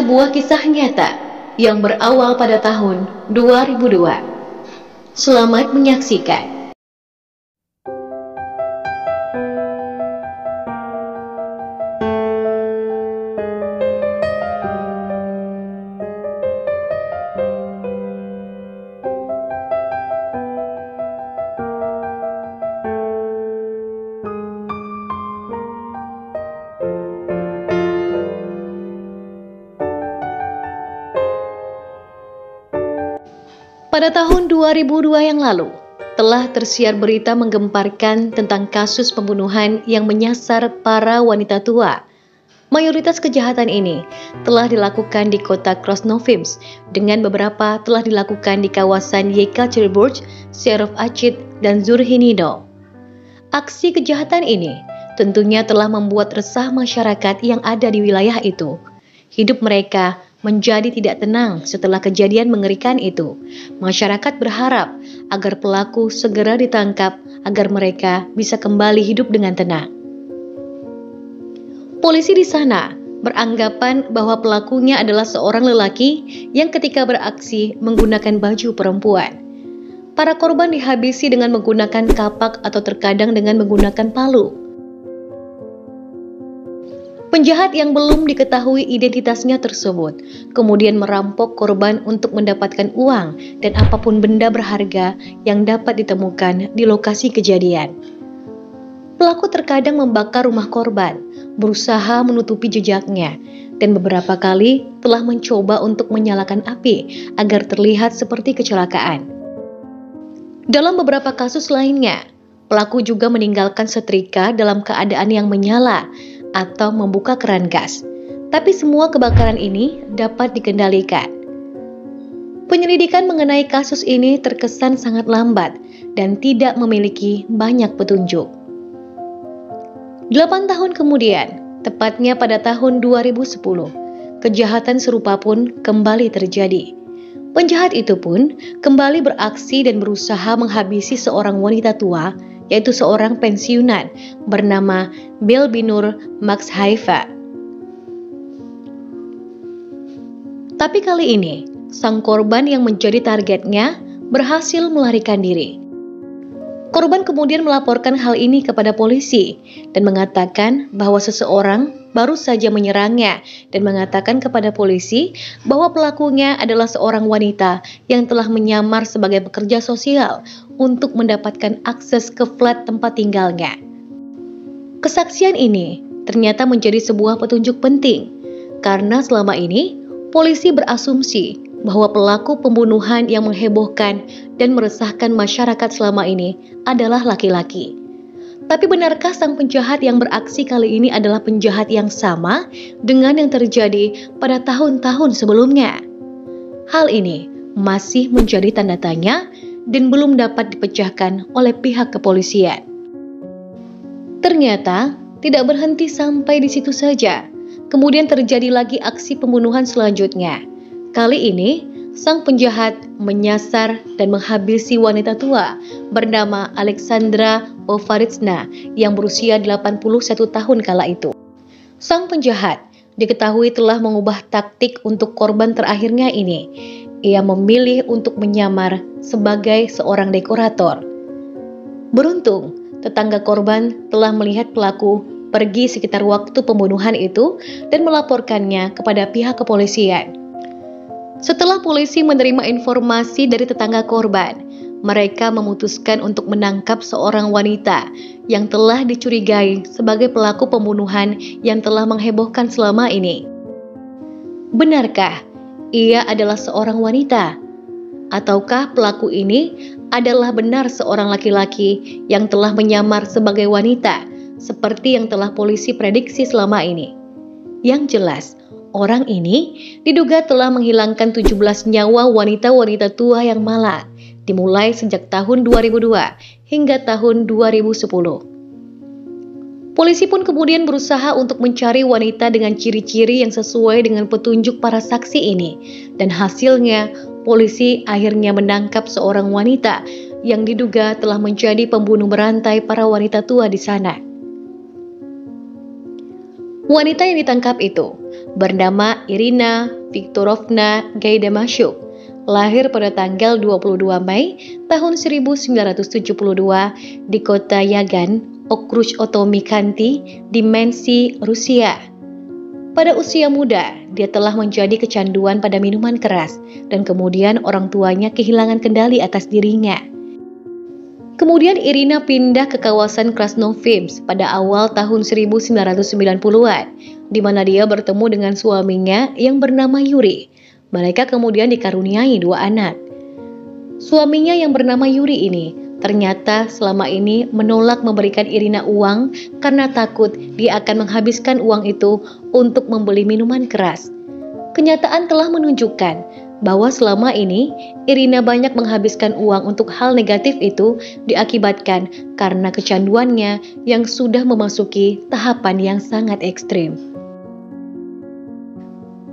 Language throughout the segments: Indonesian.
sebuah kisah nyata yang berawal pada tahun 2002. Selamat menyaksikan. Pada tahun 2002 yang lalu, telah tersiar berita menggemparkan tentang kasus pembunuhan yang menyasar para wanita tua. Mayoritas kejahatan ini telah dilakukan di kota Krasnoyarsk, dengan beberapa telah dilakukan di kawasan Yekaterinburg, Severodvinsk, dan Zhurianino. Aksi kejahatan ini tentunya telah membuat resah masyarakat yang ada di wilayah itu. Hidup mereka menjadi tidak tenang setelah kejadian mengerikan itu. Masyarakat berharap agar pelaku segera ditangkap agar mereka bisa kembali hidup dengan tenang. Polisi di sana beranggapan bahwa pelakunya adalah seorang lelaki yang ketika beraksi menggunakan baju perempuan. Para korban dihabisi dengan menggunakan kapak atau terkadang dengan menggunakan palu. Penjahat yang belum diketahui identitasnya tersebut kemudian merampok korban untuk mendapatkan uang dan apapun benda berharga yang dapat ditemukan di lokasi kejadian. Pelaku terkadang membakar rumah korban, berusaha menutupi jejaknya, dan beberapa kali telah mencoba untuk menyalakan api agar terlihat seperti kecelakaan. Dalam beberapa kasus lainnya, pelaku juga meninggalkan setrika dalam keadaan yang menyala atau membuka keran gas. Tapi semua kebakaran ini dapat dikendalikan. Penyelidikan mengenai kasus ini terkesan sangat lambat dan tidak memiliki banyak petunjuk. 8 tahun kemudian, tepatnya pada tahun 2010, kejahatan serupa pun kembali terjadi. Penjahat itu pun kembali beraksi dan berusaha menghabisi seorang wanita tua, yaitu seorang pensiunan bernama Belbinur Maxhaifa. Tapi kali ini, sang korban yang menjadi targetnya berhasil melarikan diri. Korban kemudian melaporkan hal ini kepada polisi dan mengatakan bahwa seseorang baru saja menyerangnya dan mengatakan kepada polisi bahwa pelakunya adalah seorang wanita yang telah menyamar sebagai pekerja sosial untuk mendapatkan akses ke flat tempat tinggalnya. Kesaksian ini ternyata menjadi sebuah petunjuk penting karena selama ini polisi berasumsi bahwa pelaku pembunuhan yang menghebohkan dan meresahkan masyarakat selama ini adalah laki-laki. Tapi benarkah sang penjahat yang beraksi kali ini adalah penjahat yang sama dengan yang terjadi pada tahun-tahun sebelumnya? Hal ini masih menjadi tanda tanya dan belum dapat dipecahkan oleh pihak kepolisian. Ternyata tidak berhenti sampai di situ saja. Kemudian terjadi lagi aksi pembunuhan selanjutnya. Kali ini, sang penjahat menyasar dan menghabisi wanita tua bernama Alexandra Povaritsna yang berusia 81 tahun kala itu. Sang penjahat diketahui telah mengubah taktik untuk korban terakhirnya ini. Ia memilih untuk menyamar sebagai seorang dekorator. Beruntung, tetangga korban telah melihat pelaku pergi sekitar waktu pembunuhan itu dan melaporkannya kepada pihak kepolisian. Setelah polisi menerima informasi dari tetangga korban, mereka memutuskan untuk menangkap seorang wanita yang telah dicurigai sebagai pelaku pembunuhan yang telah menghebohkan selama ini. Benarkah ia adalah seorang wanita? Ataukah pelaku ini adalah benar seorang laki-laki yang telah menyamar sebagai wanita seperti yang telah polisi prediksi selama ini? Yang jelas, orang ini diduga telah menghilangkan 17 nyawa wanita-wanita tua yang malang, dimulai sejak tahun 2002 hingga tahun 2010. Polisi pun kemudian berusaha untuk mencari wanita dengan ciri-ciri yang sesuai dengan petunjuk para saksi ini, dan hasilnya polisi akhirnya menangkap seorang wanita yang diduga telah menjadi pembunuh berantai para wanita tua di sana. Wanita yang ditangkap itu bernama Irina Viktorovna Gaidamashuk, lahir pada tanggal 22 Mei tahun 1972 di kota Yagan, Okruch Otomikanti, di Mensi, Rusia. Pada usia muda, dia telah menjadi kecanduan pada minuman keras dan kemudian orang tuanya kehilangan kendali atas dirinya. Kemudian Irina pindah ke kawasan Krasnofims pada awal tahun 1990-an, di mana dia bertemu dengan suaminya yang bernama Yuri. Mereka kemudian dikaruniai 2 anak. Suaminya yang bernama Yuri ini ternyata selama ini menolak memberikan Irina uang karena takut dia akan menghabiskan uang itu untuk membeli minuman keras. Kenyataan telah menunjukkan bahwa selama ini Irina banyak menghabiskan uang untuk hal negatif itu diakibatkan karena kecanduannya yang sudah memasuki tahapan yang sangat ekstrim.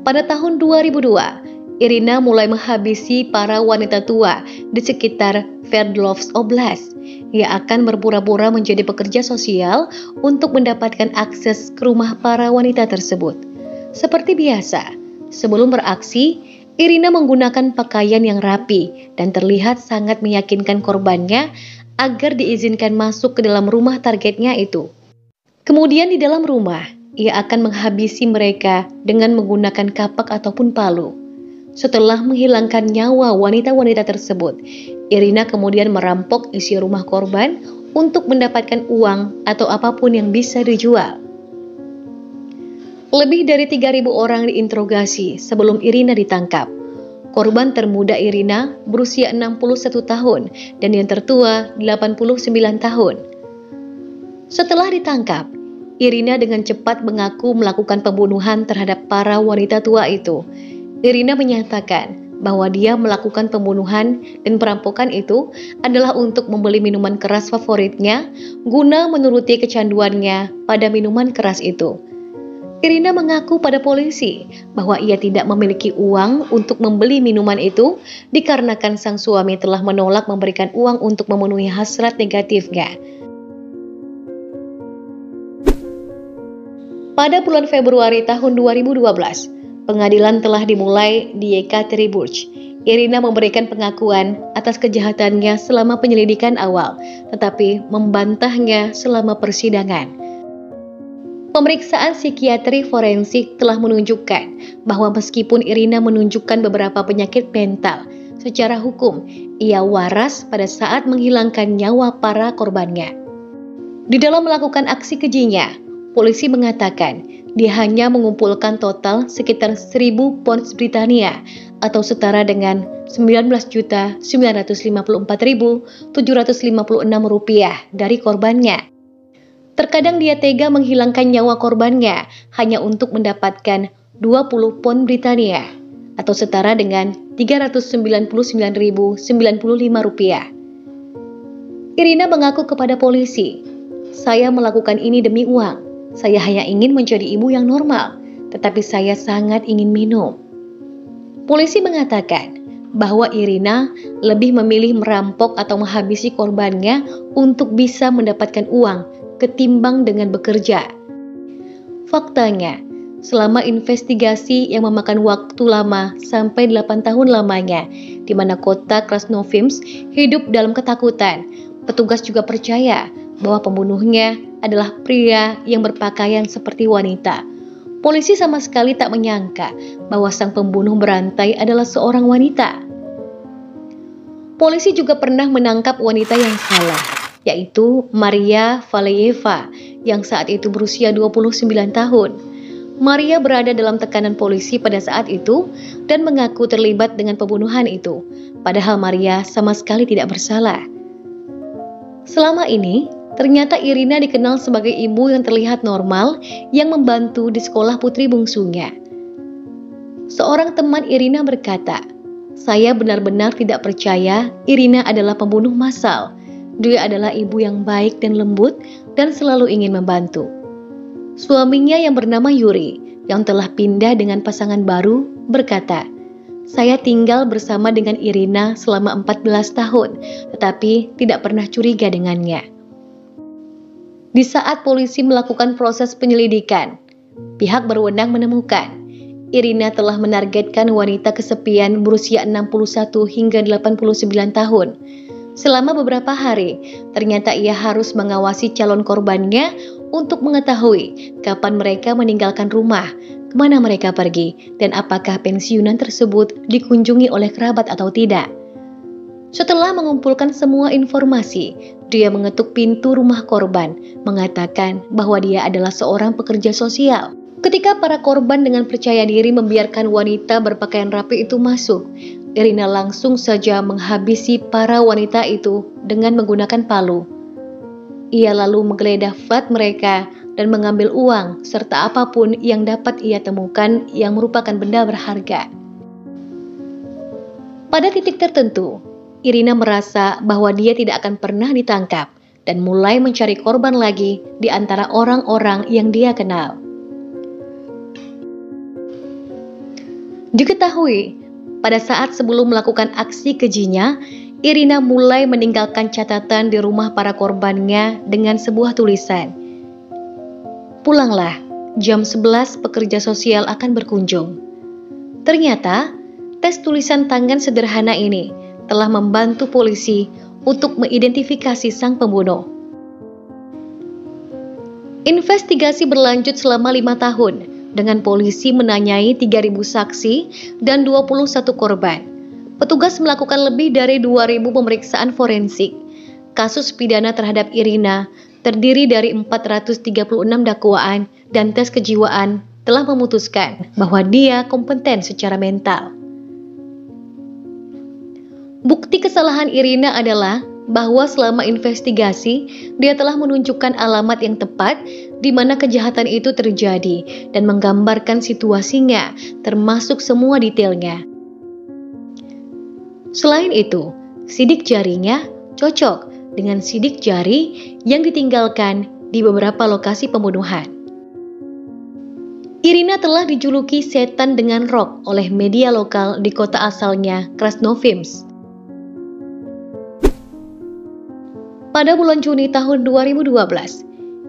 Pada tahun 2002, Irina mulai menghabisi para wanita tua di sekitar Sverdlovsk Oblast. Ia akan berpura-pura menjadi pekerja sosial untuk mendapatkan akses ke rumah para wanita tersebut. Seperti biasa, sebelum beraksi, Irina menggunakan pakaian yang rapi dan terlihat sangat meyakinkan korbannya agar diizinkan masuk ke dalam rumah targetnya itu. Kemudian di dalam rumah, ia akan menghabisi mereka dengan menggunakan kapak ataupun palu. Setelah menghilangkan nyawa wanita-wanita tersebut, Irina kemudian merampok isi rumah korban untuk mendapatkan uang atau apapun yang bisa dijual. Lebih dari 3.000 orang diinterogasi sebelum Irina ditangkap. Korban termuda Irina berusia 61 tahun dan yang tertua 89 tahun. Setelah ditangkap, Irina dengan cepat mengaku melakukan pembunuhan terhadap para wanita tua itu. Irina menyatakan bahwa dia melakukan pembunuhan dan perampokan itu adalah untuk membeli minuman keras favoritnya guna menuruti kecanduannya pada minuman keras itu. Irina mengaku pada polisi bahwa ia tidak memiliki uang untuk membeli minuman itu dikarenakan sang suami telah menolak memberikan uang untuk memenuhi hasrat negatifnya. Pada bulan Februari tahun 2012, pengadilan telah dimulai di Yekaterinburg. Irina memberikan pengakuan atas kejahatannya selama penyelidikan awal, tetapi membantahnya selama persidangan. Pemeriksaan psikiatri forensik telah menunjukkan bahwa meskipun Irina menunjukkan beberapa penyakit mental, secara hukum ia waras pada saat menghilangkan nyawa para korbannya. Di dalam melakukan aksi kejinya, polisi mengatakan dia hanya mengumpulkan total sekitar 1.000 pounds Britania atau setara dengan Rp19.954.756 dari korbannya. Terkadang dia tega menghilangkan nyawa korbannya hanya untuk mendapatkan 20 pound Britania atau setara dengan Rp399.095. Irina mengaku kepada polisi, "Saya melakukan ini demi uang. Saya hanya ingin menjadi ibu yang normal, tetapi saya sangat ingin minum." Polisi mengatakan bahwa Irina lebih memilih merampok atau menghabisi korbannya untuk bisa mendapatkan uang ketimbang dengan bekerja. Faktanya, selama investigasi yang memakan waktu lama sampai 8 tahun lamanya, di mana kota Krasnofims hidup dalam ketakutan, petugas juga percaya bahwa pembunuhnya adalah pria yang berpakaian seperti wanita. Polisi sama sekali tak menyangka bahwa sang pembunuh berantai adalah seorang wanita. Polisi juga pernah menangkap wanita yang salah, yaitu Maria Valeyeva yang saat itu berusia 29 tahun. Maria berada dalam tekanan polisi pada saat itu dan mengaku terlibat dengan pembunuhan itu, padahal Maria sama sekali tidak bersalah. Selama ini, ternyata Irina dikenal sebagai ibu yang terlihat normal yang membantu di sekolah putri bungsunya. Seorang teman Irina berkata, "Saya benar-benar tidak percaya Irina adalah pembunuh massal. Dia adalah ibu yang baik dan lembut dan selalu ingin membantu." Suaminya yang bernama Yuri, yang telah pindah dengan pasangan baru, berkata, "Saya tinggal bersama dengan Irina selama 14 tahun, tetapi tidak pernah curiga dengannya." Di saat polisi melakukan proses penyelidikan, pihak berwenang menemukan Irina telah menargetkan wanita kesepian berusia 61 hingga 89 tahun. Selama beberapa hari, ternyata ia harus mengawasi calon korbannya untuk mengetahui kapan mereka meninggalkan rumah, kemana mereka pergi, dan apakah pensiunan tersebut dikunjungi oleh kerabat atau tidak. Setelah mengumpulkan semua informasi, dia mengetuk pintu rumah korban, mengatakan bahwa dia adalah seorang pekerja sosial. Ketika para korban dengan percaya diri membiarkan wanita berpakaian rapi itu masuk, Irina langsung saja menghabisi para wanita itu dengan menggunakan palu. Ia lalu menggeledah flat mereka dan mengambil uang serta apapun yang dapat ia temukan yang merupakan benda berharga. Pada titik tertentu, Irina merasa bahwa dia tidak akan pernah ditangkap dan mulai mencari korban lagi di antara orang-orang yang dia kenal. Diketahui, pada saat sebelum melakukan aksi kejinya, Irina mulai meninggalkan catatan di rumah para korbannya dengan sebuah tulisan. Pulanglah, jam 11 pekerja sosial akan berkunjung. Ternyata, tes tulisan tangan sederhana ini telah membantu polisi untuk mengidentifikasi sang pembunuh. Investigasi berlanjut selama 5 tahun dengan polisi menanyai 3.000 saksi dan 21 korban. Petugas melakukan lebih dari 2.000 pemeriksaan forensik. Kasus pidana terhadap Irina terdiri dari 436 dakwaan dan tes kejiwaan telah memutuskan bahwa dia kompeten secara mental. Bukti kesalahan Irina adalah bahwa selama investigasi, dia telah menunjukkan alamat yang tepat di mana kejahatan itu terjadi dan menggambarkan situasinya, termasuk semua detailnya. Selain itu, sidik jarinya cocok dengan sidik jari yang ditinggalkan di beberapa lokasi pembunuhan. Irina telah dijuluki setan dengan rok oleh media lokal di kota asalnya, Krasnoyarsk. Pada bulan Juni tahun 2012,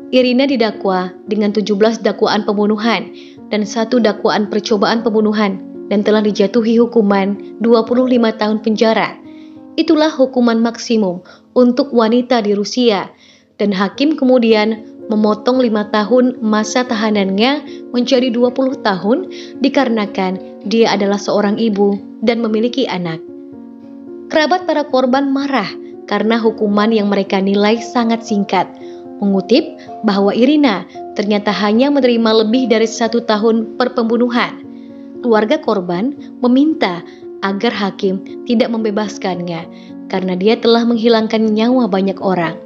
Irina didakwa dengan 17 dakwaan pembunuhan dan 1 dakwaan percobaan pembunuhan dan telah dijatuhi hukuman 25 tahun penjara. Itulah hukuman maksimum untuk wanita di Rusia, dan hakim kemudian memotong 5 tahun masa tahanannya menjadi 20 tahun dikarenakan dia adalah seorang ibu dan memiliki anak. Kerabat para korban marah karena hukuman yang mereka nilai sangat singkat, mengutip bahwa Irina ternyata hanya menerima lebih dari 1 tahun per pembunuhan. Keluarga korban meminta agar hakim tidak membebaskannya karena dia telah menghilangkan nyawa banyak orang.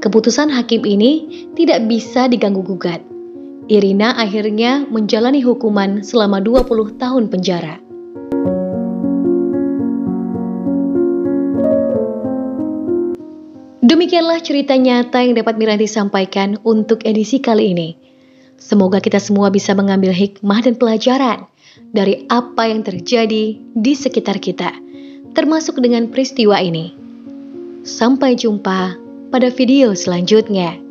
Keputusan hakim ini tidak bisa diganggu-gugat. Irina akhirnya menjalani hukuman selama 20 tahun penjara. Demikianlah cerita nyata yang dapat Miranti sampaikan untuk edisi kali ini. Semoga kita semua bisa mengambil hikmah dan pelajaran dari apa yang terjadi di sekitar kita, termasuk dengan peristiwa ini. Sampai jumpa pada video selanjutnya.